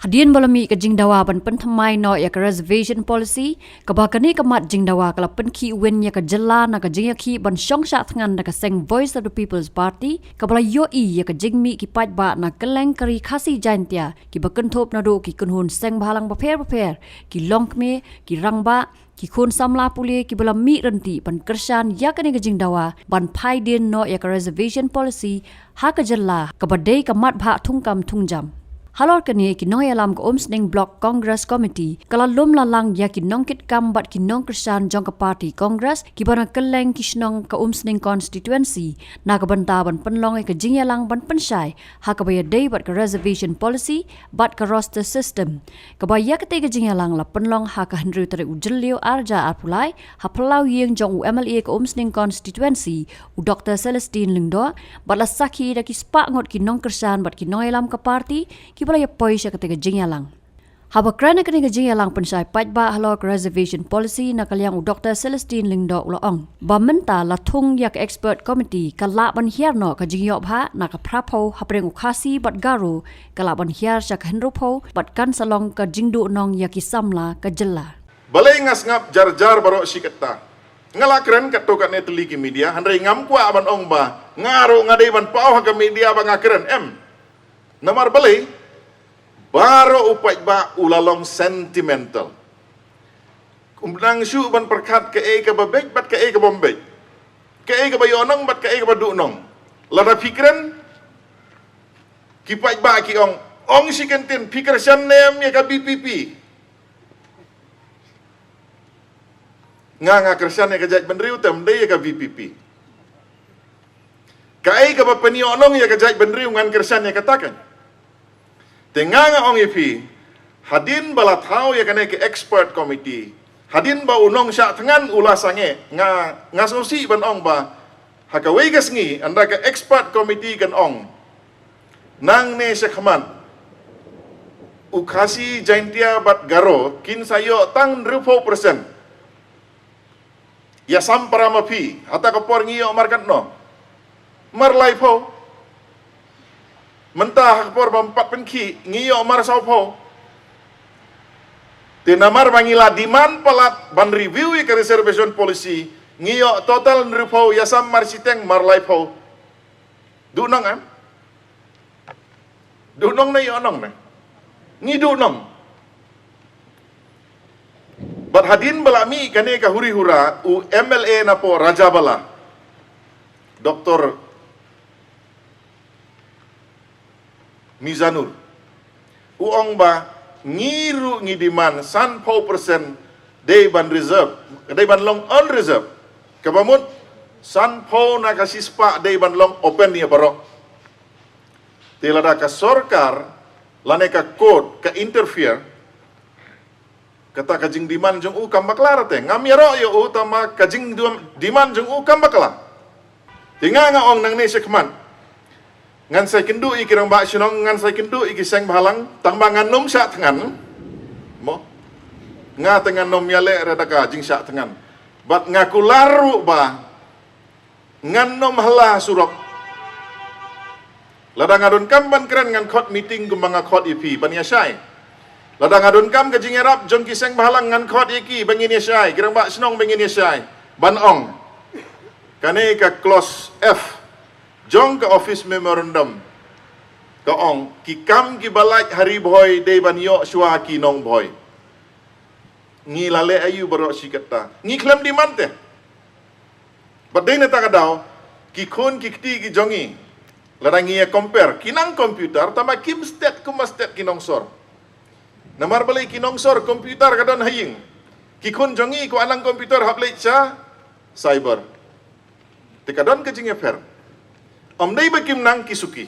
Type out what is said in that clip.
Hadian balami ke jing dawa ban pentamai no ya ke reservation policy ke bakani kemat jing dawa kala penki wen ya ke jela na ke jing ya ki ban syong syak tngan na ke seng voice of the people's party ke bala yo I ya ke jing mi ki pat ba na keleng kari khasi jantia ki bakan thop na do ki kunhun seng balang ba pher ki long me ki rang ba ki khun samla puli ki bala mi renti ban kersan ya ke jing dawa ban phai din no ya ke reservation policy ha ke jela ke badai kemat bha thungkam thungjam halor kani ki noy alam ko omsning block congress committee kala lum lalang ya ki nongkit kam bat ki nong krisan jong ka party congress ki bana keleng ki snong ka omsning constituency na ka banta ban penlong ke jingyalang ban pensai ha ka baya day bat ka reservation policy bat ka roster system ka baya ke te ka jingyalang la penlong ha ka hendru tare ujellio arja apulai ha plau yeng jong UMLA ka omsning constituency u dr celestine lingdo bat la saki da ki spa ngot ki nong krisan bat ki noy alam ka party ki pala ya poisha ketika jingyalang. Haba krana ketika jingyalang pensai pajba halor reservation policy na kalyang u Dr. Celestine Lingdo uloong. Bamenta latung yak expert committee kalak ban hierno ka jingyop ha na ka prapo hapreng ukasi bat garu kalak ban hier syak henrupo bat kan salong ka jingdu nong yak isamla ka jela. Balai ngas ngap jar barok siketa. Ngalakren katokan neteli ki media handai ngam kwa aban ong ba ngaru ngadai ban pau ha ka media ba ngakren Namar balai baro upai ba ulalong sentimental. Kumdang syu ban perkat ke ka babek bat ke ka bombek. Ke ka bayonong bat ke ka badunong. Lada fikran kipai ba ki ong si kentin fikir syam nem ya ka BPP. Nga kersan ya ka jaj benriu tem de ya ka VPP. Ka ba penionong ya ka jaj benriu ngan kersan ya katakan. Tengah ong ipi hadin balatau ya kena ke expert committee hadin ba unong syak tengan ulasange nga sosi ban ong ba hakawai gasngi anda ke expert committee kan ong nang ne sekhaman ukasi jaintia bat garo kin sayo tang 20% ya samparama pi hata kapor ngiyo markan no marlai po mentah por bampat penki ngiyo mar saupo tinamar bangila diman palat ban review ke reservation policy ngiyo total nrupo yasam mar siteng mar laipo dunong dunong na yonong na ngi dunong bat hadin balami kane ka huri hura u MLA na po Raja Bala Dr. Mizanur uong ba ngiru ngidiman 100% day ban reserve day ban long on reserve kabamut 100 na kasispa day ban long open niya barok tilada ka sorkar lane ka code ka interfere kata kajing diman jong u kambaklar te ngamiro yo utama kajing diman jong u kambakla tinga nga ong nang ni sekman ngan sai kendu i kirang ba sinong ngan sai kendu i kiseng balang tang bangan nom syak tengan mo nga tengan nom yale redaka jing syak tengan bat ngaku laru ba ngan nom hala surok ladang adun kam ban keren ngan khot meeting gumbanga khot ipi ban ya syai ladang adun kam ke jing erap jong kiseng balang ngan khot iki bangin ya syai kirang ba sinong bangin ya syai ban ong kane ka close F jong ke office memorandum ka ong ki kam ki balaj hari boy de ban yo shwa ki nong boy ngi lale ayu baro sikata ngi klem di mante badai na takadaw ki khun ki kti ki jongi larangi ya compare kinang computer tama kim stat kumastat kinong sor namar balai kinong sor computer kadon haying ki khun jongi ko anang computer hablai cha cyber tikadon ke jinge fer Om dai bakim nang kisuki.